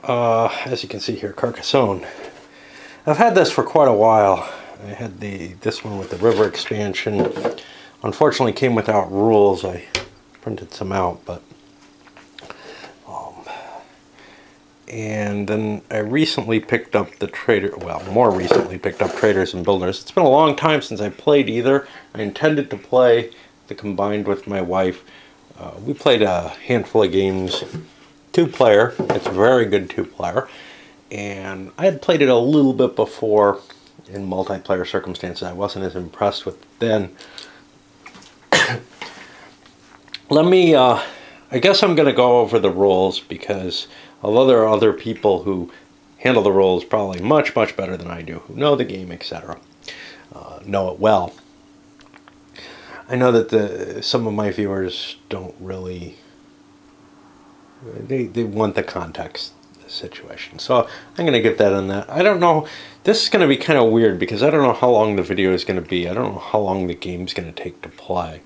as you can see here, Carcassonne. I've had this for quite a while. I had this one with the river expansion. Unfortunately, came without rules. I printed some out, but and then I recently picked up more recently picked up Traders and Builders. It's been a long time since I played either. I intended to play the combined with my wife. We played a handful of games, 2-player. It's a very good 2-player. And I had played it a little bit before in multiplayer circumstances. I wasn't as impressed with it then. I guess I'm going to go over the rules because although there are other people who handle the rules probably much, much better than I do, who know the game, etc., know it well. I know that some of my viewers don't really, they want the context of the situation. So I'm going to get that on that. I don't know, this is going to be kind of weird because I don't know how long the video is going to be. I don't know how long the game's going to take to play.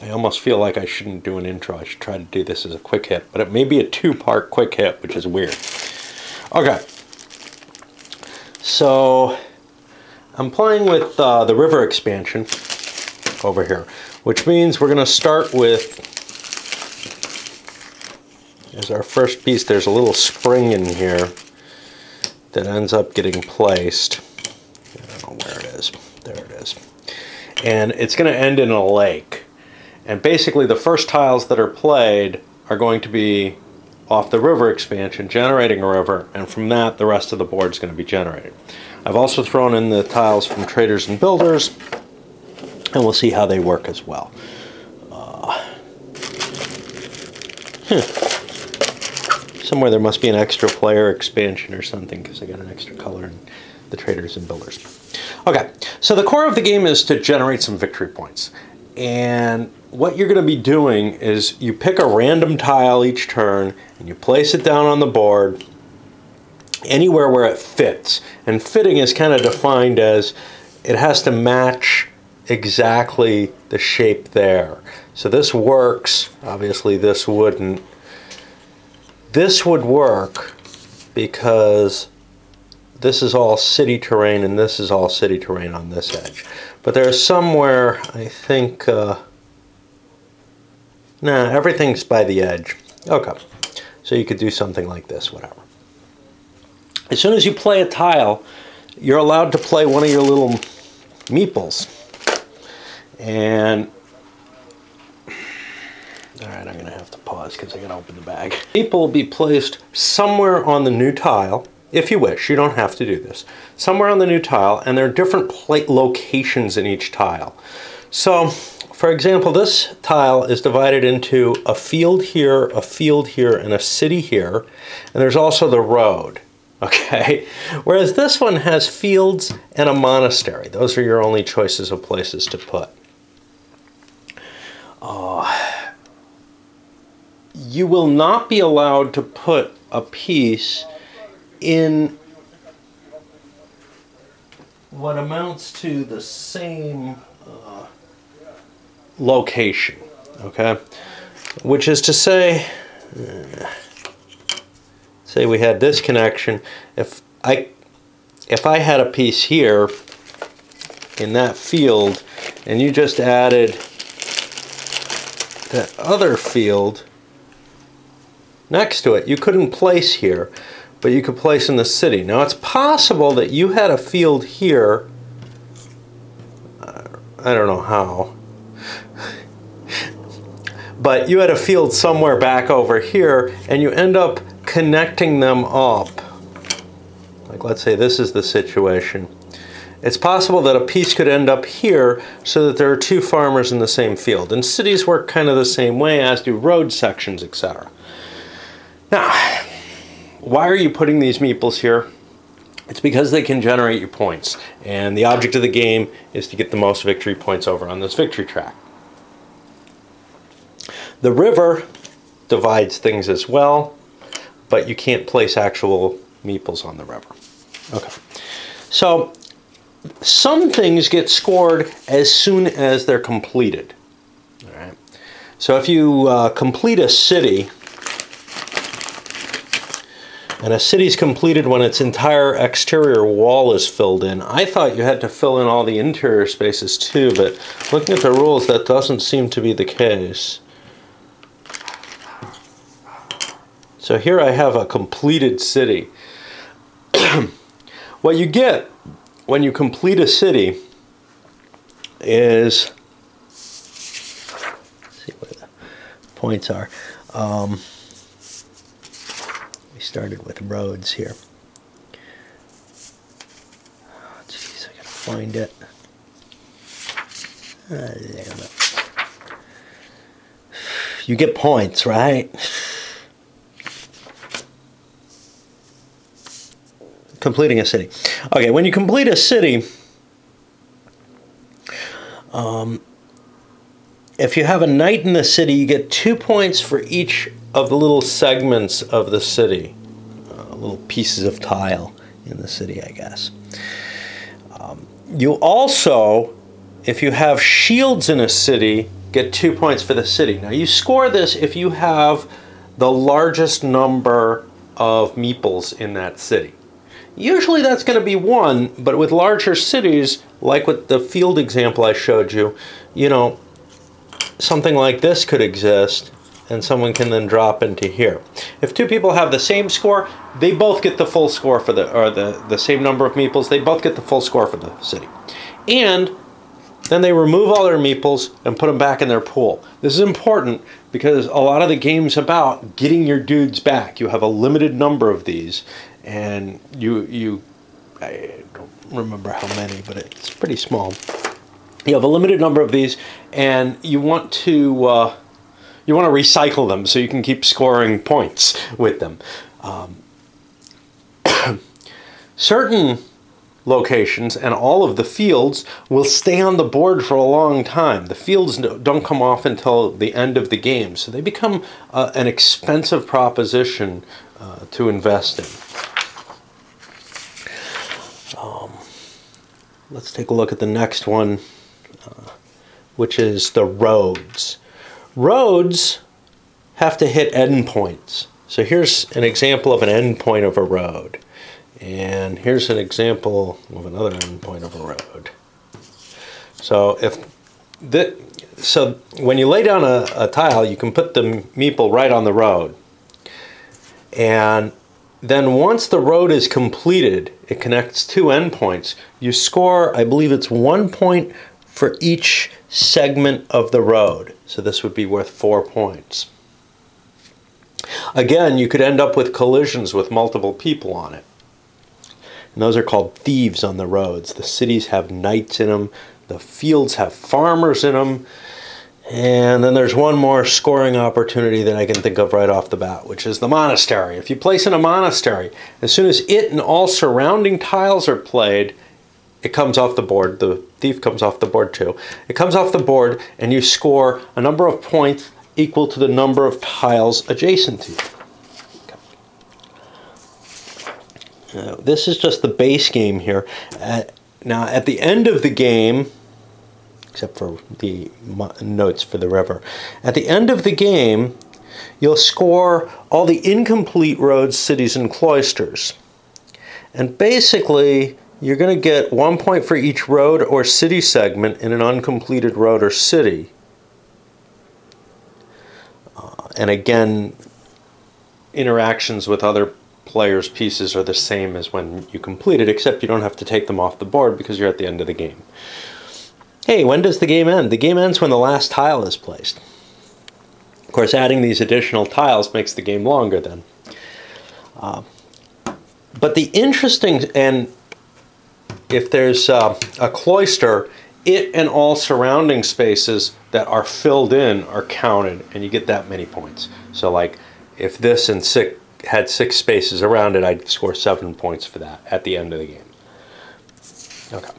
I almost feel like I shouldn't do an intro. I should try to do this as a quick hit, but it may be a 2-part quick hit, which is weird. Okay, so I'm playing with the river expansion over here, which means we're going to start with, as our first piece, there's a little spring in here that ends up getting placed. I don't know where it is. There it is. And it's going to end in a lake. And basically the first tiles that are played are going to be off the river expansion, generating a river, and from that the rest of the board is going to be generated. I've also thrown in the tiles from Traders and Builders, and we'll see how they work as well. Somewhere there must be an extra player expansion or something because I got an extra color in the Traders and Builders. Okay, so the core of the game is to generate some victory points. And what you're going to be doing is you pick a random tile each turn and you place it down on the board anywhere where it fits. And fitting is kind of defined as it has to match exactly the shape there. So this works. Obviously this wouldn't. This would work because this is all city terrain and this is all city terrain on this edge. But there's somewhere, I think, nah, everything's by the edge. Okay, so you could do something like this, whatever. As soon as you play a tile, you're allowed to play one of your little meeples. And, all right, I'm going to have to pause because I got to open the bag. Meeple will be placed somewhere on the new tile. If you wish, you don't have to do this. Somewhere on the new tile, and there are different locations in each tile. So, for example, this tile is divided into a field here, and a city here, and there's also the road, okay? Whereas this one has fields and a monastery. Those are your only choices of places to put. You will not be allowed to put a piece in what amounts to the same location, okay? Which is to say, say we had this connection. If I had a piece here in that field and you just added that other field next to it, you couldn't place here, but you could place in the city. Now it's possible that you had a field here, I don't know how, but you had a field somewhere back over here and you end up connecting them up. Like let's say this is the situation. It's possible that a piece could end up here so that there are two farmers in the same field. And cities work kind of the same way, as do road sections, etc. Now, why are you putting these meeples here? It's because they can generate you points. And the object of the game is to get the most victory points over on this victory track. The river divides things as well, but you can't place actual meeples on the river. Okay. So, some things get scored as soon as they're completed. All right. So if you complete a city, And a city's completed when its entire exterior wall is filled in. I thought you had to fill in all the interior spaces too, but looking at the rules, that doesn't seem to be the case. So here I have a completed city. What you get when you complete a city is, let's see what the points are. We started with roads here. Oh, jeez, I gotta find it. Damn it. You get points, right? Completing a city. Okay, when you complete a city, if you have a knight in the city, you get 2 points for each of the little segments of the city, little pieces of tile in the city, I guess. You also, if you have shields in a city, get 2 points for the city. Now you score this if you have the largest number of meeples in that city. Usually that's going to be 1, but with larger cities, like with the field example I showed you, you know, something like this could exist, and someone can then drop into here. If 2 people have the same score, they both get the full score for the same number of meeples, they both get the full score for the city. And then they remove all their meeples and put them back in their pool. This is important because a lot of the game's about getting your dudes back. You have a limited number of these, and I don't remember how many, but it's pretty small. You have a limited number of these, and you want to recycle them so you can keep scoring points with them. Certain locations and all of the fields will stay on the board for a long time. The fields don't come off until the end of the game, so they become an expensive proposition to invest in. Let's take a look at the next one, which is the roads. Roads have to hit endpoints. So here's an example of an endpoint of a road. And here's an example of another endpoint of a road. So when you lay down a tile, you can put the meeple right on the road. And then once the road is completed, it connects 2 endpoints. You score, I believe it's 1 point for each segment of the road. So this would be worth 4 points. Again, you could end up with collisions with multiple people on it. And those are called thieves on the roads. The cities have knights in them. The fields have farmers in them. And then there's one more scoring opportunity that I can think of right off the bat, which is the monastery. If you place in a monastery, as soon as it and all surrounding tiles are played, it comes off the board. The thief comes off the board too. It comes off the board, and you score a number of points equal to the number of tiles adjacent to you. This is just the base game here. Now, at the end of the game, except for the notes for the river, at the end of the game, you'll score all the incomplete roads, cities, and cloisters. And basically, you're going to get 1 point for each road or city segment in an uncompleted road or city. And again, interactions with other players' pieces are the same as when you complete it, except you don't have to take them off the board because you're at the end of the game. Hey, when does the game end? The game ends when the last tile is placed. Of course, adding these additional tiles makes the game longer then. But the interesting, and if there's a cloister, it and all surrounding spaces that are filled in are counted, and you get that many points. So like, if this and had 6 spaces around it, I'd score 7 points for that at the end of the game. Okay.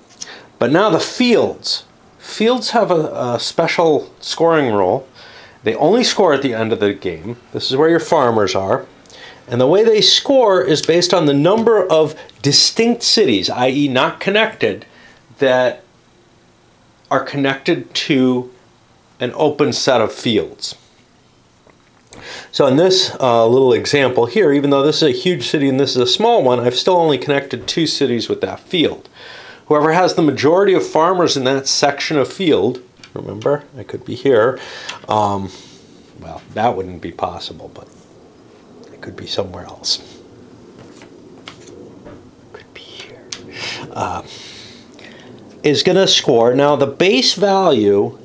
But now the fields. Fields have a special scoring rule. They only score at the end of the game. This is where your farmers are. And the way they score is based on the number of distinct cities, i.e. not connected, that are connected to an open set of fields. So in this little example here, even though this is a huge city and this is a small one, I've still only connected 2 cities with that field. Whoever has the majority of farmers in that section of field, remember, I could be here, well, that wouldn't be possible, but it could be somewhere else. Could be here. Is going to score. Now the base value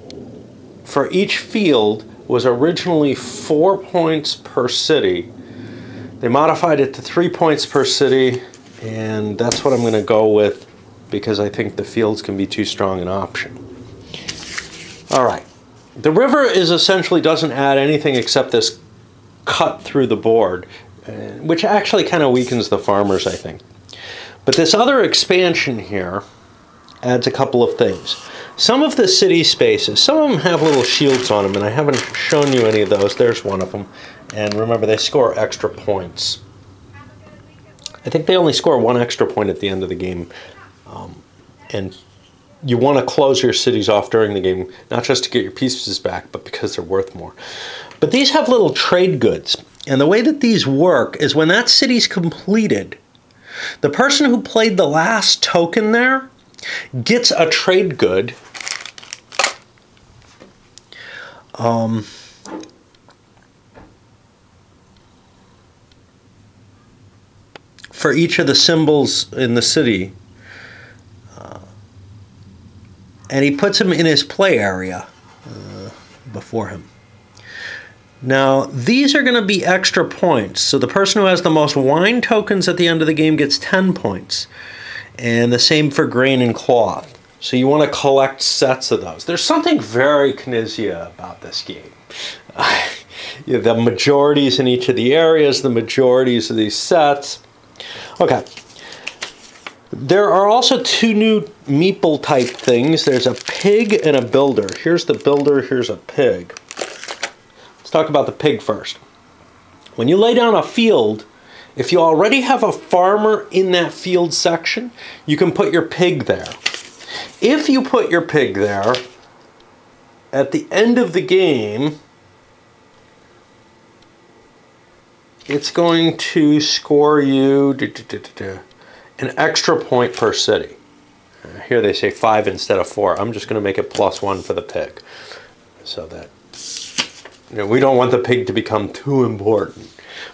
for each field was originally 4 points per city. They modified it to 3 points per city, and that's what I'm going to go with because I think the fields can be too strong an option. All right. The river is essentially doesn't add anything except this cut through the board, which actually kind of weakens the farmers, I think. But this other expansion here adds a couple of things. Some of the city spaces, some of them have little shields on them, and I haven't shown you any of those. There's one of them. And remember, they score extra points. I think they only score 1 extra point at the end of the game. And you want to close your cities off during the game, not just to get your pieces back, but because they're worth more. But these have little trade goods. And the way that these work is when that city's completed, the person who played the last token there gets a trade good for each of the symbols in the city, and he puts them in his play area before him. Now, these are going to be extra points, so the person who has the most wine tokens at the end of the game gets 10 points. And the same for grain and cloth. So you want to collect sets of those. There's something very Knizia about this game. The majorities in each of the areas, the majorities of these sets. Okay. There are also 2 new meeple type things. There's a pig and a builder. Here's the builder, here's a pig. Let's talk about the pig first. When you lay down a field, if you already have a farmer in that field section, you can put your pig there. If you put your pig there, at the end of the game, it's going to score you an extra point per city. Here they say 5 instead of 4. I'm just going to make it +1 for the pig. So that we don't want the pig to become too important.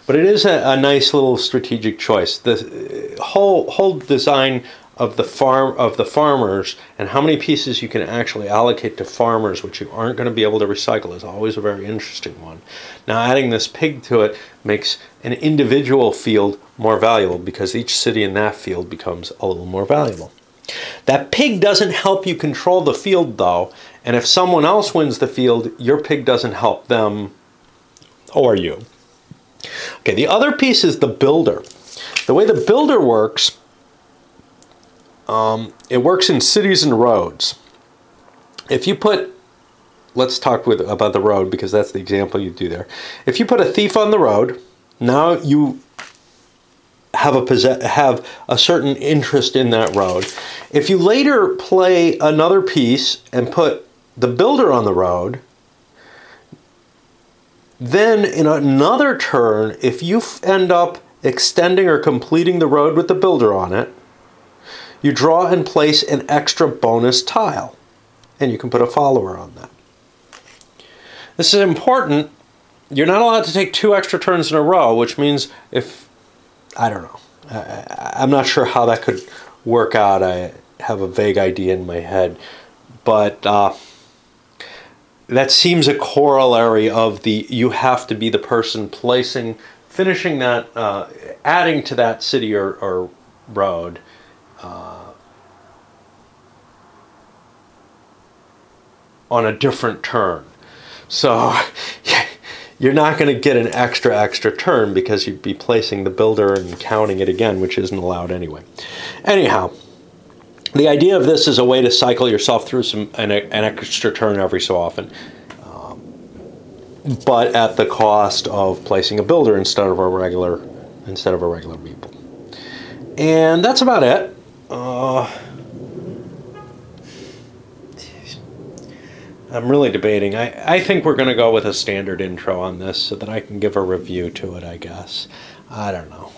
But it is a nice little strategic choice. The whole design of the farmers and how many pieces you can actually allocate to farmers, which you aren't going to be able to recycle, is always a very interesting one. Now, adding this pig to it makes an individual field more valuable because each city in that field becomes a little more valuable. That pig doesn't help you control the field, though, and if someone else wins the field, your pig doesn't help them or you. Okay, the other piece is the builder. The way the builder works, it works in cities and roads. If you put, let's talk about the road because that's the example you do there. If you put a thief on the road, now you have a certain interest in that road. If you later play another piece and put the builder on the road, then in another turn, if you end up extending or completing the road with the builder on it, you draw and place an extra bonus tile, and you can put a follower on that. This is important. You're not allowed to take 2 extra turns in a row, which means if, I don't know, I'm not sure how that could work out. I have a vague idea in my head, but that seems a corollary of the you have to be the person finishing that, adding to that city or road on a different turn. So you're not going to get an extra turn because you'd be placing the builder and counting it again, which isn't allowed anyway. Anyhow, the idea of this is a way to cycle yourself through an extra turn every so often, but at the cost of placing a builder instead of a regular meeple. And that's about it. I'm really debating. I think we're going to go with a standard intro on this so that I can give a review to it, I guess. I don't know.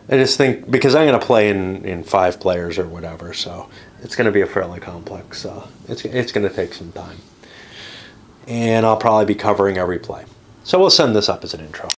I just think, because I'm going to play in 5 players or whatever, so it's going to be a fairly complex, it's going to take some time. And I'll probably be covering every play. So we'll send this up as an intro.